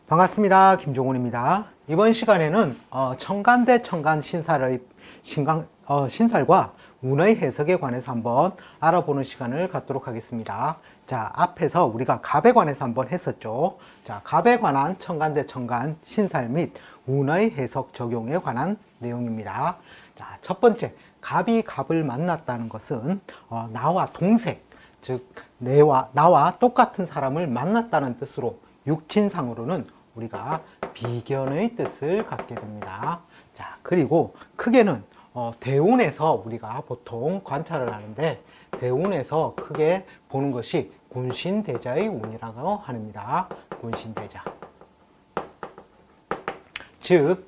반갑습니다. 김종훈입니다. 이번 시간에는 청간 대 청간 신살과 운의 해석에 관해서 한번 알아보는 시간을 갖도록 하겠습니다. 자, 앞에서 우리가 갑에 관해서 한번 했었죠. 자, 갑에 관한 청간 대 청간 신살 및 운의 해석 적용에 관한 내용입니다. 자, 첫 번째, 갑이 갑을 만났다는 것은 나와 동색, 즉 나와 똑같은 사람을 만났다는 뜻으로 육친상으로는 우리가 비견의 뜻을 갖게 됩니다. 자, 그리고 크게는 대운에서 우리가 보통 관찰을 하는데, 대운에서 크게 보는 것이 군신대자의 운이라고 합니다. 군신대자. 즉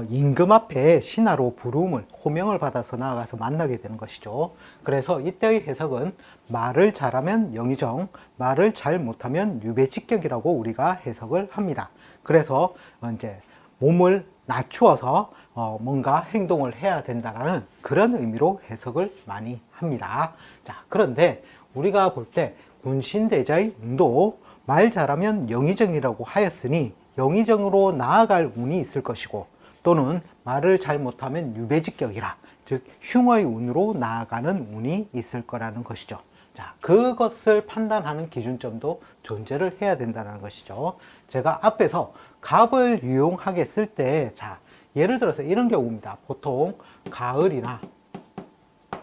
임금 앞에 신하로 부름을, 호명을 받아서 나아가서 만나게 되는 것이죠. 그래서 이때의 해석은 말을 잘하면 영의정, 말을 잘 못하면 유배직격이라고 우리가 해석을 합니다. 그래서 이제 몸을 낮추어서 뭔가 행동을 해야 된다는 그런 의미로 해석을 많이 합니다. 자, 그런데 우리가 볼 때 군신대자의 운도 말 잘하면 영의정이라고 하였으니 영의정으로 나아갈 운이 있을 것이고, 또는 말을 잘 못하면 유배직격이라, 즉 흉의 운으로 나아가는 운이 있을 거라는 것이죠. 자, 그것을 판단하는 기준점도 존재를 해야 된다는 것이죠. 제가 앞에서 갑을 유용하게 쓸 때, 자, 예를 들어서 이런 경우입니다. 보통 가을이나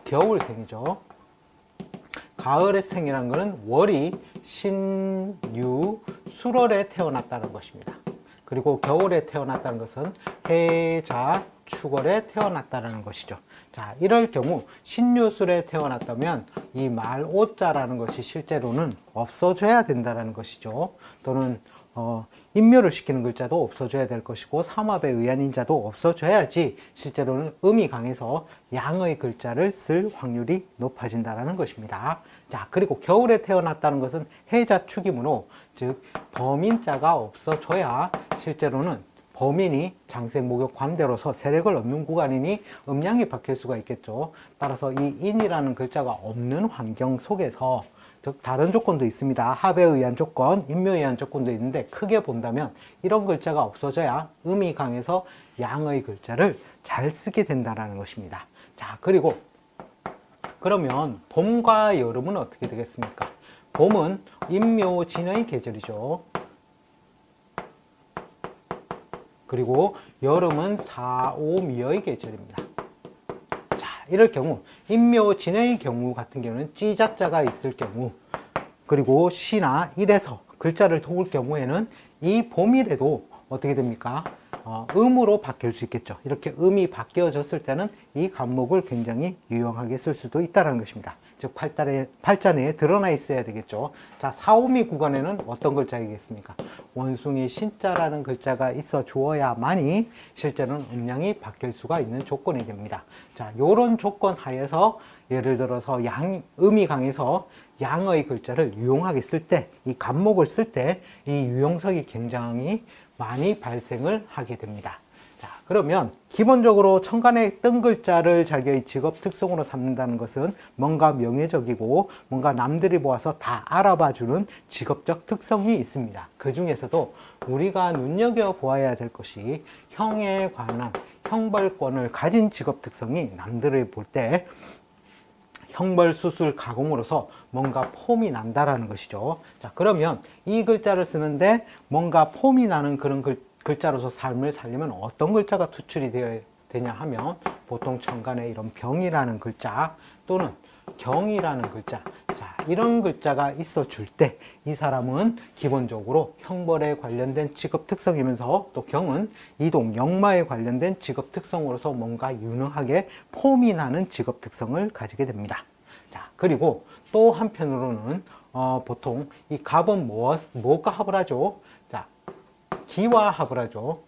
겨울생이죠. 가을의 생이라는 것은 월이 신, 유, 술월에 태어났다는 것입니다. 그리고 겨울에 태어났다는 것은 해, 자, 축월에 태어났다는 것이죠. 자, 이럴 경우 신유술에 태어났다면 이 말, 오자라는 것이 실제로는 없어져야 된다는 것이죠. 또는 인묘를 시키는 글자도 없어져야 될 것이고, 삼합에 의한 인자도 없어져야지 실제로는 음이 강해서 양의 글자를 쓸 확률이 높아진다는 것입니다. 자, 그리고 겨울에 태어났다는 것은 해자 축이므로, 즉 범인자가 없어져야 실제로는 범인이 장생 목욕 관대로서 세력을 얻는 구간이니 음양이 바뀔 수가 있겠죠. 따라서 이 인이라는 글자가 없는 환경 속에서, 즉 다른 조건도 있습니다. 합에 의한 조건, 인묘에 의한 조건도 있는데, 크게 본다면 이런 글자가 없어져야 음이 강해서 양의 글자를 잘 쓰게 된다는 것입니다. 자, 그리고 그러면 봄과 여름은 어떻게 되겠습니까? 봄은 임묘진의 계절이죠. 그리고 여름은 사오미의 계절입니다. 자, 이럴 경우 임묘진의 경우 같은 경우는 찌자자가 있을 경우, 그리고 시나 일에서 글자를 도울 경우에는 이 봄이라도 어떻게 됩니까? 음으로 바뀔 수 있겠죠. 이렇게 음이 바뀌어졌을 때는 이 간목을 굉장히 유용하게 쓸 수도 있다는 것입니다. 즉 팔자 내에 드러나 있어야 되겠죠. 자, 사오미 구간에는 어떤 글자이겠습니까? 원숭이 신자라는 글자가 있어 주어야만이 실제로는 음양이 바뀔 수가 있는 조건이 됩니다. 자, 요런 조건 하에서 예를 들어서 음이 강해서 양의 글자를 유용하게 쓸 때, 이 간목을 쓸 때 이 유용성이 굉장히 많이 발생을 하게 됩니다. 자, 그러면 기본적으로 천간의 뜬 글자를 자기의 직업 특성으로 삼는다는 것은 뭔가 명예적이고 뭔가 남들이 보아서 다 알아봐주는 직업적 특성이 있습니다. 그 중에서도 우리가 눈여겨보아야 될 것이 형에 관한 형벌권을 가진 직업 특성이 남들을 볼 때 형벌, 수술, 가공으로서 뭔가 폼이 난다라는 것이죠. 자, 그러면 이 글자를 쓰는데 뭔가 폼이 나는 그런 글자로서 삶을 살려면 어떤 글자가 투출이 되어야 되냐 하면, 보통 천간에 이런 병이라는 글자 또는 경이라는 글자, 자, 이런 글자가 있어 줄 때 이 사람은 기본적으로 형벌에 관련된 직업 특성이면서, 또 경은 이동, 역마에 관련된 직업 특성으로서 뭔가 유능하게 폼이 나는 직업 특성을 가지게 됩니다. 자, 그리고 또 한편으로는 보통 이 갑은 무엇과 합을 하죠? 자, 기와 합을 하죠.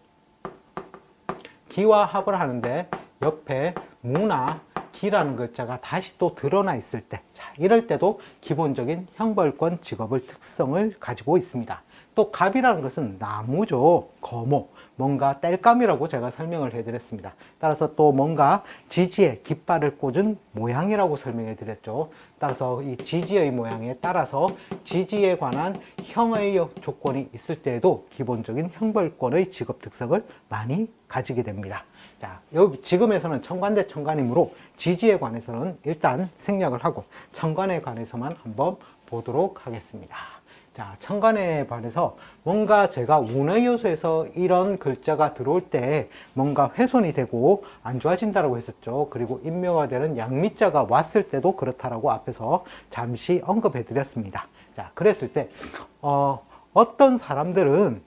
기와 합을 하는데 옆에 무나 기라는 글자가 다시 또 드러나 있을 때, 자, 이럴 때도 기본적인 형벌권 직업을 특성을 가지고 있습니다. 또 갑이라는 것은 나무죠. 거목, 뭔가 땔감이라고 제가 설명을 해드렸습니다. 따라서 또 뭔가 지지에 깃발을 꽂은 모양이라고 설명해 드렸죠. 따라서 이 지지의 모양에 따라서 지지에 관한 형의 조건이 있을 때에도 기본적인 형벌권의 직업 특성을 많이 가지게 됩니다. 자, 여기 지금에서는 청관 대 청관이므로 지지에 관해서는 일단 생략을 하고 청관에 관해서만 한번 보도록 하겠습니다. 자, 청관에 관해서 뭔가 제가 운의 요소에서 이런 글자가 들어올 때 뭔가 훼손이 되고 안 좋아진다고 했었죠. 그리고 인묘가 되는 양미자가 왔을 때도 그렇다라고 앞에서 잠시 언급해 드렸습니다. 자, 그랬을 때 어떤 사람들은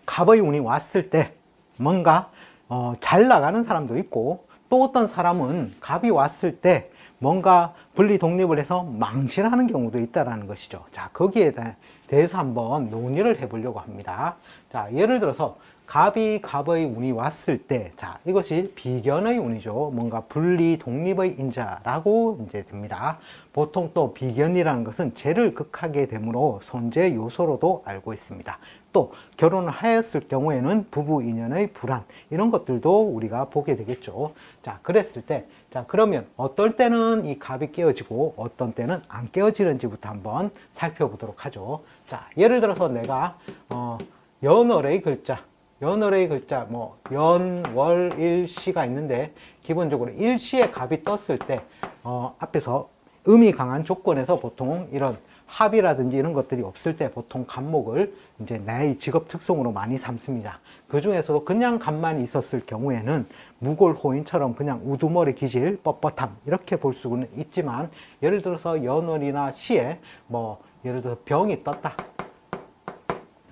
갑의 운이 왔을 때 뭔가 잘 나가는 사람도 있고, 또 어떤 사람은 갑이 왔을 때 뭔가 분리 독립을 해서 망신하는 경우도 있다는 것이죠. 자, 거기에 대해서 한번 논의를 해보려고 합니다. 자, 예를 들어서 갑의 운이 왔을 때, 자, 이것이 비견의 운이죠. 뭔가 분리 독립의 인자라고 이제 됩니다. 보통 또 비견이라는 것은 재를 극하게 되므로 손재 요소로도 알고 있습니다. 또 결혼을 하였을 경우에는 부부 인연의 불안, 이런 것들도 우리가 보게 되겠죠. 자, 그랬을 때, 자, 그러면 어떨 때는 이 갑이 깨어지고 어떤 때는 안 깨어지는지부터 한번 살펴보도록 하죠. 자, 예를 들어서 내가 연월의 글자, 뭐 연, 월, 일, 시가 있는데, 기본적으로 일시에 갑이 떴을 때 앞에서 음이 강한 조건에서 보통 이런 합이라든지 이런 것들이 없을 때 보통 갑목을 이제 나의 직업 특성으로 많이 삼습니다. 그 중에서도 그냥 갑만 있었을 경우에는 무골호인처럼 그냥 우두머리 기질, 뻣뻣함 이렇게 볼 수는 있지만, 예를 들어서 연월이나 시에 뭐 예를 들어서 병이 떴다,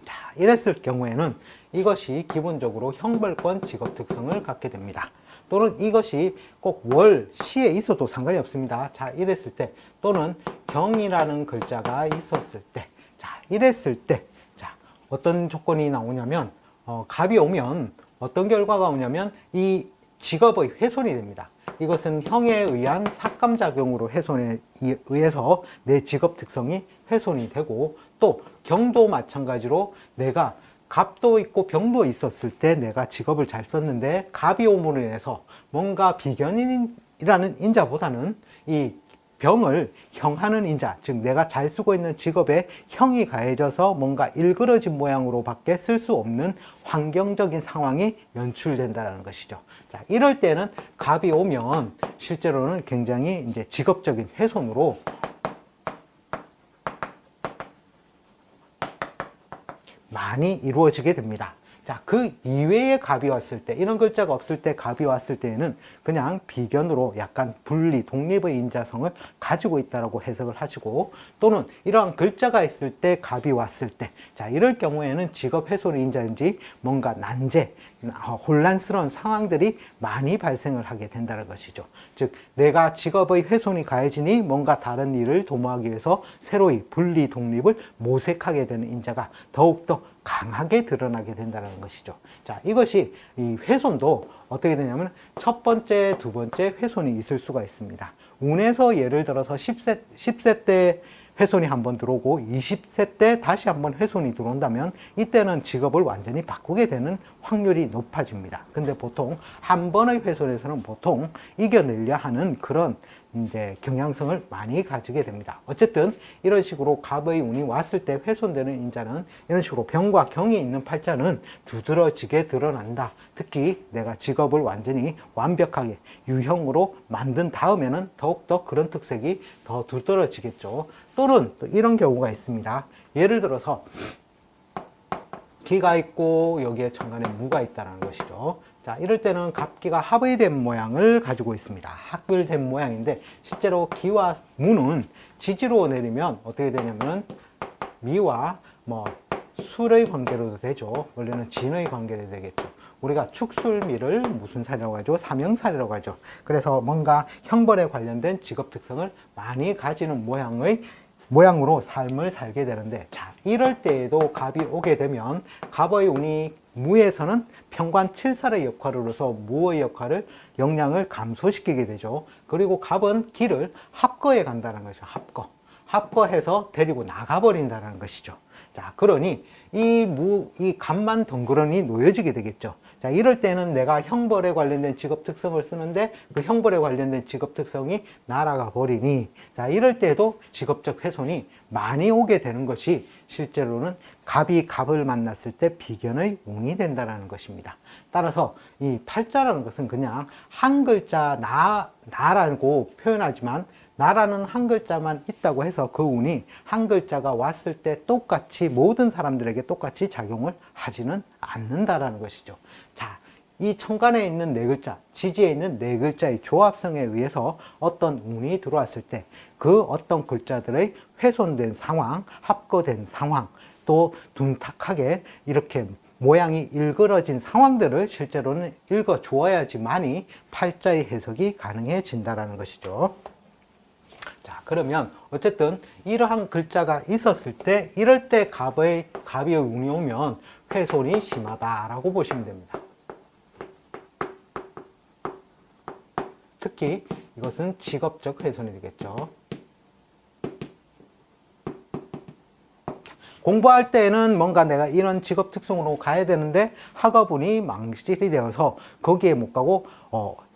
자, 이랬을 경우에는 이것이 기본적으로 형벌권 직업 특성을 갖게 됩니다. 또는 이것이 꼭 월, 시에 있어도 상관이 없습니다. 자, 이랬을 때, 또는 경이라는 글자가 있었을 때, 자, 이랬을 때, 자, 어떤 조건이 나오냐면, 갑이 오면 어떤 결과가 오냐면, 이 직업의 훼손이 됩니다. 이것은 형에 의한 삭감작용으로 훼손에 의해서 내 직업 특성이 훼손이 되고, 또 경도 마찬가지로 내가 갑도 있고 병도 있었을 때 내가 직업을 잘 썼는데 갑이 오므로 인해서 뭔가 비견이라는 인자보다는 이 병을 형하는 인자, 즉 내가 잘 쓰고 있는 직업에 형이 가해져서 뭔가 일그러진 모양으로 밖에 쓸 수 없는 환경적인 상황이 연출된다는 것이죠. 자, 이럴 때는 갑이 오면 실제로는 굉장히 이제 직업적인 훼손으로 많이 이루어지게 됩니다. 자, 그 이외에 갑이 왔을 때, 이런 글자가 없을 때 갑이 왔을 때에는 그냥 비견으로 약간 분리, 독립의 인자성을 가지고 있다고 해석을 하시고, 또는 이러한 글자가 있을 때 갑이 왔을 때, 자, 이럴 경우에는 직업 훼손의 인자인지 뭔가 난제, 혼란스러운 상황들이 많이 발생을 하게 된다는 것이죠. 즉, 내가 직업의 훼손이 가해지니 뭔가 다른 일을 도모하기 위해서 새로이 분리, 독립을 모색하게 되는 인자가 더욱더 강하게 드러나게 된다는 것이죠. 자, 이것이 이 훼손도 어떻게 되냐면 첫 번째, 두 번째 훼손이 있을 수가 있습니다. 운에서 예를 들어서 10세 때 훼손이 한번 들어오고 20세 때 다시 한번 훼손이 들어온다면 이때는 직업을 완전히 바꾸게 되는 확률이 높아집니다. 근데 보통 한 번의 훼손에서는 보통 이겨내려 하는 그런 이제 경향성을 많이 가지게 됩니다. 어쨌든 이런 식으로 갑의 운이 왔을 때 훼손되는 인자는 이런 식으로 병과 경이 있는 팔자는 두드러지게 드러난다. 특히 내가 직업을 완전히 완벽하게 유형으로 만든 다음에는 더욱더 그런 특색이 더 두드러지겠죠. 또는 또 이런 경우가 있습니다. 예를 들어서 기가 있고 여기에 천간에 무가 있다는 것이죠. 자, 이럴 때는 갑기가 합의된 모양을 가지고 있습니다. 합을된 모양인데 실제로 기와 무는 지지로 내리면 어떻게 되냐면 미와 뭐 술의 관계로도 되죠. 원래는 진의 관계로 되겠죠. 우리가 축술미를 무슨 살이라고 하죠? 삼형살이라고 하죠. 그래서 뭔가 형벌에 관련된 직업 특성을 많이 가지는 모양으로 삶을 살게 되는데, 자, 이럴 때에도 갑이 오게 되면 갑의 운이 무에서는 편관 7살의 역할로서 무의 영향을 감소시키게 되죠. 그리고 갑은 기를 합거에 간다는 거죠. 합거해서 데리고 나가버린다는 것이죠. 자, 그러니 이 값만 덩그러니 놓여지게 되겠죠. 자, 이럴 때는 내가 형벌에 관련된 직업 특성을 쓰는데 그 형벌에 관련된 직업 특성이 날아가 버리니, 자, 이럴 때도 직업적 훼손이 많이 오게 되는 것이 실제로는 갑이 갑을 만났을 때 비견의 운이 된다는 것입니다. 따라서 이 팔자라는 것은 그냥 한 글자 나라고 표현하지만, 나라는 한 글자만 있다고 해서 그 운이 한 글자가 왔을 때 똑같이 모든 사람들에게 똑같이 작용을 하지는 않는다라는 것이죠. 자, 이 천간에 있는 네 글자, 지지에 있는 네 글자의 조합성에 의해서 어떤 운이 들어왔을 때 그 어떤 글자들의 훼손된 상황, 합거된 상황, 또 둔탁하게 이렇게 모양이 일그러진 상황들을 실제로는 읽어 주어야지만이 팔자의 해석이 가능해진다는 것이죠. 자, 그러면 어쨌든 이러한 글자가 있었을 때, 이럴 때 갑의 운이 오면 훼손이 심하다라고 보시면 됩니다. 특히 이것은 직업적 훼손이 되겠죠. 공부할 때는 뭔가 내가 이런 직업 특성으로 가야 되는데 학업운이 망실이 되어서 거기에 못 가고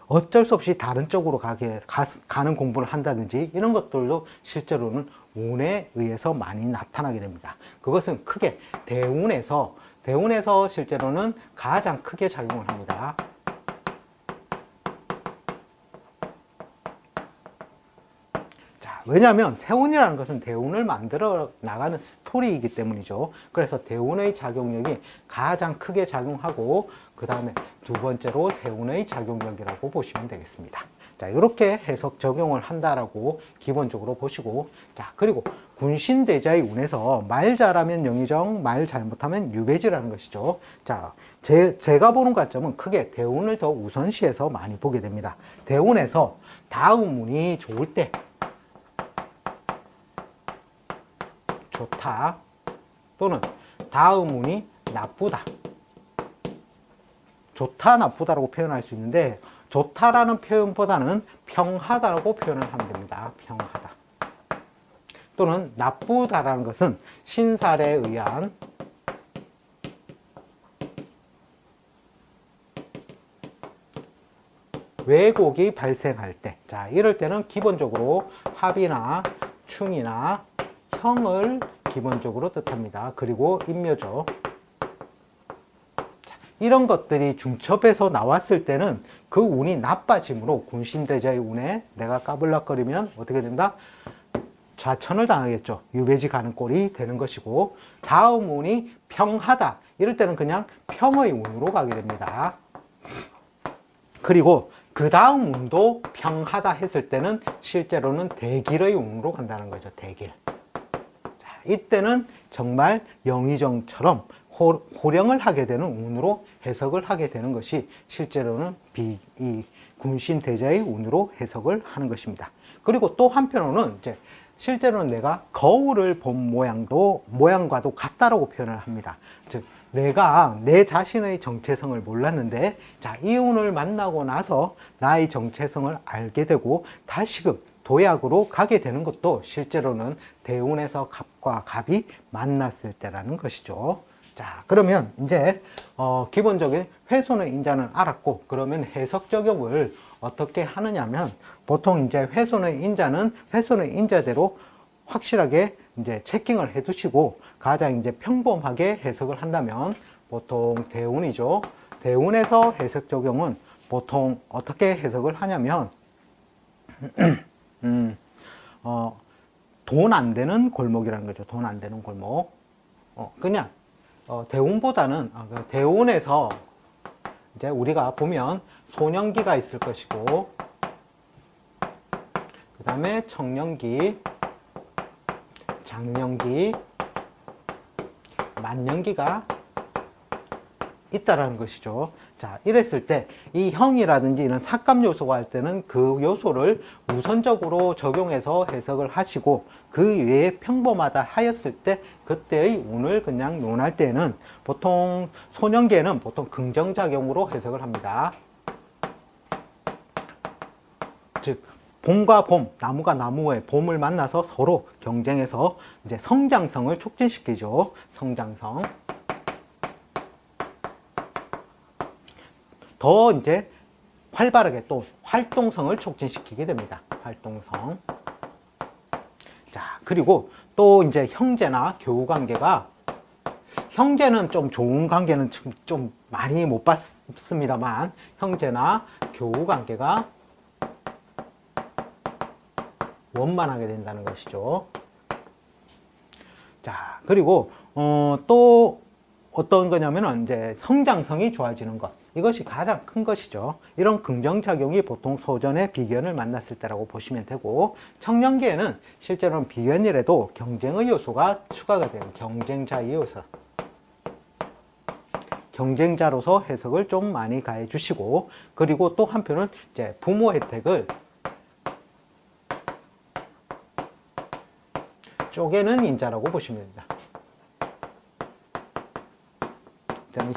어쩔 수 없이 다른 쪽으로 가는 공부를 한다든지, 이런 것들도 실제로는 운에 의해서 많이 나타나게 됩니다. 그것은 크게 대운에서 실제로는 가장 크게 작용을 합니다. 왜냐하면 세운이라는 것은 대운을 만들어 나가는 스토리이기 때문이죠. 그래서 대운의 작용력이 가장 크게 작용하고, 그 다음에 두 번째로 세운의 작용력이라고 보시면 되겠습니다. 자, 이렇게 해석 적용을 한다라고 기본적으로 보시고, 자, 그리고 군신대자의 운에서 말 잘하면 영의정, 말 잘못하면 유배지라는 것이죠. 자, 제가 보는 관점은 크게 대운을 더 우선시해서 많이 보게 됩니다. 대운에서 다음 운이 좋을 때, 좋다, 또는 다음 운이 나쁘다, 좋다, 나쁘다라고 표현할 수 있는데, 좋다라는 표현보다는 평하다라고 표현을 하면 됩니다. 평하다. 또는 나쁘다라는 것은 신살에 의한 왜곡이 발생할 때, 자, 이럴 때는 기본적으로 합이나 충이나 형을 기본적으로 뜻합니다. 그리고 인묘죠. 자, 이런 것들이 중첩에서 나왔을 때는 그 운이 나빠짐으로 군신대자의 운에 내가 까불락거리면 어떻게 된다? 좌천을 당하겠죠. 유배지 가는 꼴이 되는 것이고, 다음 운이 평하다, 이럴 때는 그냥 평의 운으로 가게 됩니다. 그리고 그 다음 운도 평하다 했을 때는 실제로는 대길의 운으로 간다는 거죠. 대길. 이때는 정말 영의정처럼 호령을 하게 되는 운으로 해석을 하게 되는 것이 실제로는 이 군신대자의 운으로 해석을 하는 것입니다. 그리고 또 한편으로는 이제 실제로는 내가 거울을 본 모양과도 같다라고 표현을 합니다. 즉, 내가 내 자신의 정체성을 몰랐는데, 자, 이 운을 만나고 나서 나의 정체성을 알게 되고 다시금 도약으로 가게 되는 것도 실제로는 대운에서 갑과 갑이 만났을 때라는 것이죠. 자, 그러면 이제 기본적인 훼손의 인자는 알았고, 그러면 해석 적용을 어떻게 하느냐면, 보통 이제 훼손의 인자는 훼손의 인자대로 확실하게 이제 체킹을 해 두시고, 가장 이제 평범하게 해석을 한다면 보통 대운이죠. 대운에서 해석 적용은 보통 어떻게 해석을 하냐면 돈 안 되는 골목이라는 거죠. 돈 안 되는 골목. 그냥 대운보다는 대운에서 이제 우리가 보면 소년기가 있을 것이고, 그 다음에 청년기, 장년기, 만년기가 있다라는 것이죠. 자, 이랬을 때 이 형이라든지 이런 삭감 요소가 할 때는 그 요소를 우선적으로 적용해서 해석을 하시고, 그 외에 평범하다 하였을 때 그때의 운을 그냥 논할 때는 보통 소년기에는 보통 긍정작용으로 해석을 합니다. 즉, 봄과 봄, 나무가 나무의 봄을 만나서 서로 경쟁해서 이제 성장성을 촉진시키죠. 성장성. 더 이제 활발하게 또 활동성을 促진시키게 됩니다. 활동성. 자, 그리고 또 이제 형제나 교우 관계가, 형제는 좀 좋은 관계는 좀 많이 못 봤습니다만, 형제나 교우 관계가 원만하게 된다는 것이죠. 자, 그리고 또 어떤 거냐면은 이제 성장성이 좋아지는 것. 이것이 가장 큰 것이죠. 이런 긍정작용이 보통 소전의 비견을 만났을 때라고 보시면 되고, 청년기에는 실제로는 비견이라도 경쟁의 요소가 추가가 되는 경쟁자의 요소. 경쟁자로서 해석을 좀 많이 가해 주시고, 그리고 또 한편은 이제 부모 혜택을 쪼개는 인자라고 보시면 됩니다.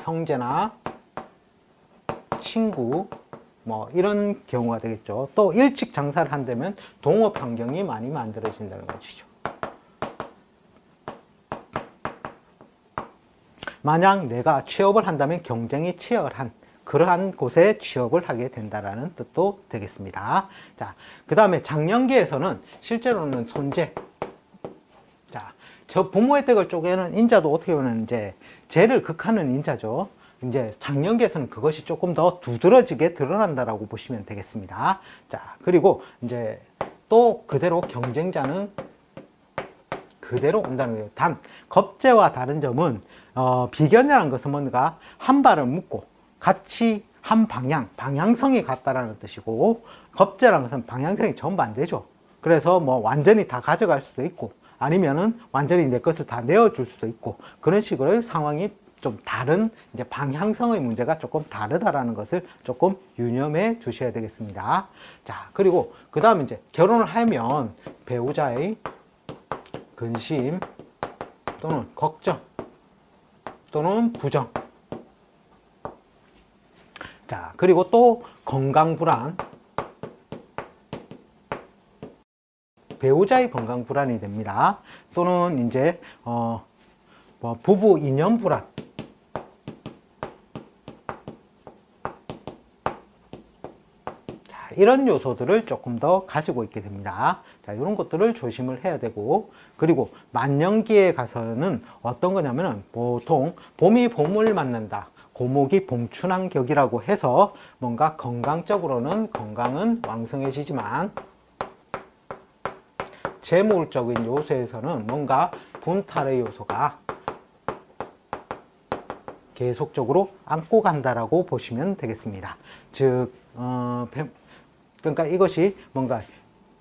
형제나 친구 뭐 이런 경우가 되겠죠. 또 일찍 장사를 한다면 동업 환경이 많이 만들어진다는 것이죠. 만약 내가 취업을 한다면 경쟁이 치열한 그러한 곳에 취업을 하게 된다라는 뜻도 되겠습니다. 자, 그 다음에 장년기에서는 실제로는 손재. 자, 저 부모의 댁을 쪼개는 인자도 어떻게 보면 이제 죄를 극하는 인자죠. 이제 장년기에서는 그것이 조금 더 두드러지게 드러난다라고 보시면 되겠습니다. 자, 그리고 이제 또 그대로 경쟁자는 그대로 온다는 거예요. 단, 겁재와 다른 점은 비견이라는 것은 뭔가 한 발을 묶고 같이 한 방향성이 같다라는 뜻이고, 겁재라는 것은 방향성이 정반대죠. 그래서 뭐 완전히 다 가져갈 수도 있고, 아니면은 완전히 내 것을 다 내어줄 수도 있고, 그런 식으로 상황이 좀 다른 이제 방향성의 문제가 조금 다르다라는 것을 조금 유념해 주셔야 되겠습니다. 자, 그리고 그 다음에 이제 결혼을 하면 배우자의 근심 또는 걱정 또는 부정. 자, 그리고 또 건강 불안. 배우자의 건강 불안이 됩니다. 또는 이제 뭐 부부 인연 불안. 자, 이런 요소들을 조금 더 가지고 있게 됩니다. 자, 이런 것들을 조심을 해야 되고, 그리고 만년기에 가서는 어떤 거냐면은 보통 봄이 봄을 만난다. 고목이 봉춘한 격이라고 해서 뭔가 건강적으로는 건강은 왕성해지지만 재물적인 요소에서는 뭔가 분탈의 요소가 계속적으로 안고 간다라고 보시면 되겠습니다. 즉, 그러니까 이것이 뭔가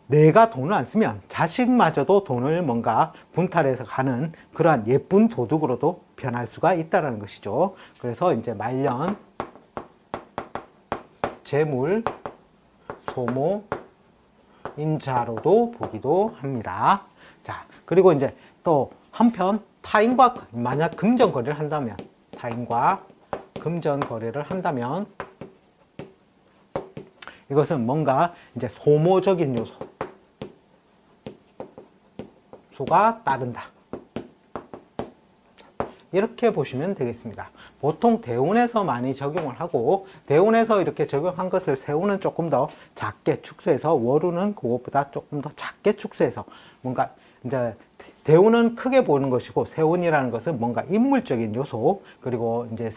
내가 돈을 안 쓰면 자식마저도 돈을 뭔가 분탈해서 가는 그러한 예쁜 도둑으로도 변할 수가 있다는 것이죠. 그래서 이제 말년, 재물, 소모, 인자로도 보기도 합니다. 자, 그리고 이제 또 한편 타인과 만약 금전 거래를 한다면, 타인과 금전 거래를 한다면 이것은 뭔가 이제 소모적인 요소가 따른다. 이렇게 보시면 되겠습니다. 보통 대운에서 많이 적용을 하고, 대운에서 이렇게 적용한 것을 세운은 조금 더 작게 축소해서, 월운은 그것보다 조금 더 작게 축소해서, 뭔가 이제 대운은 크게 보는 것이고, 세운이라는 것은 뭔가 인물적인 요소, 그리고 이제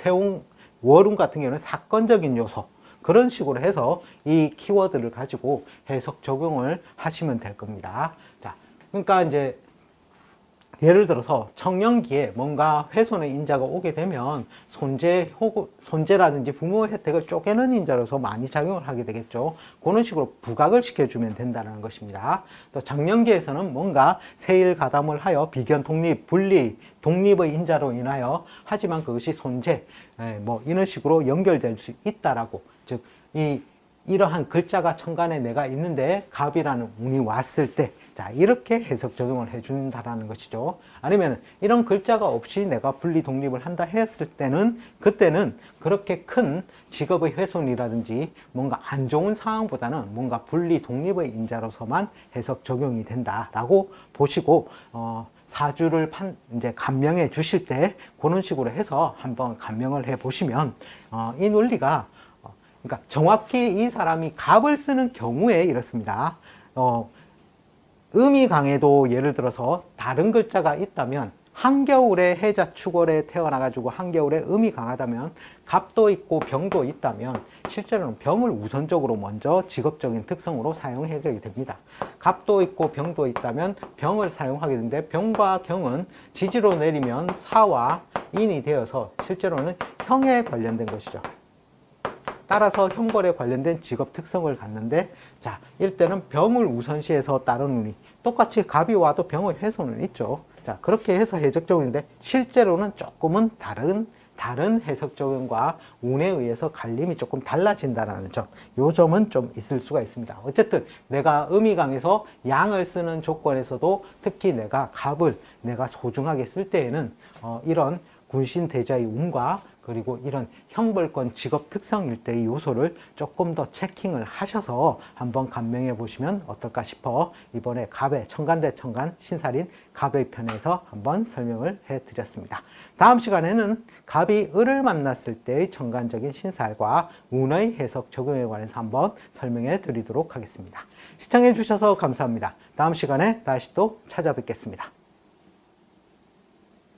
월운 같은 경우는 사건적인 요소, 그런 식으로 해서 이 키워드를 가지고 해석 적용을 하시면 될 겁니다. 자, 그러니까 이제 예를 들어서 청년기에 뭔가 훼손의 인자가 오게 되면 손재라든지 부모 혜택을 쪼개는 인자로서 많이 작용을 하게 되겠죠. 그런 식으로 부각을 시켜주면 된다는 것입니다. 또 장년기에서는 뭔가 세일 가담을 하여 비견 독립, 분리, 독립의 인자로 인하여 하지만 그것이 손재, 뭐 이런 식으로 연결될 수 있다라고, 즉 이 이러한 글자가 천간에 내가 있는데 갑이라는 운이 왔을 때, 자, 이렇게 해석 적용을 해준다라는 것이죠. 아니면 이런 글자가 없이 내가 분리 독립을 한다 했을 때는, 그때는 그렇게 큰 직업의 훼손이라든지 뭔가 안 좋은 상황보다는 뭔가 분리 독립의 인자로서만 해석 적용이 된다라고 보시고, 사주를 이제 감명해 주실 때 그런 식으로 해서 한번 감명을 해 보시면, 이 논리가 그러니까 정확히 이 사람이 갑을 쓰는 경우에 이렇습니다. 음이 강해도 예를 들어서 다른 글자가 있다면, 한겨울에 해자 축월에 태어나가지고 한겨울에 음이 강하다면, 갑도 있고 병도 있다면 실제로는 병을 우선적으로 먼저 직업적인 특성으로 사용하게 됩니다. 갑도 있고 병도 있다면 병을 사용하게 되는데, 병과 경은 지지로 내리면 사와 인이 되어서 실제로는 형에 관련된 것이죠. 따라서 형벌에 관련된 직업 특성을 갖는데, 자, 이럴 때는 병을 우선시해서 다른 운이, 똑같이 갑이 와도 병의 훼손은 있죠. 자, 그렇게 해서 해석 적용인데 실제로는 조금은 다른 해석 적용과 운에 의해서 갈림이 조금 달라진다는 점, 요 점은 좀 있을 수가 있습니다. 어쨌든 내가 음이 강해서 양을 쓰는 조건에서도 특히 내가 갑을 내가 소중하게 쓸 때에는 이런 군신대자의 운과 그리고 이런 형벌권 직업 특성일 때의 요소를 조금 더 체킹을 하셔서 한번 감명해 보시면 어떨까 싶어 이번에 갑의 천간 대 천간 신살인 갑의 편에서 한번 설명을 해 드렸습니다. 다음 시간에는 갑이 을을 만났을 때의 천간적인 신살과 운의 해석 적용에 관해서 한번 설명해 드리도록 하겠습니다. 시청해 주셔서 감사합니다. 다음 시간에 다시 또 찾아뵙겠습니다.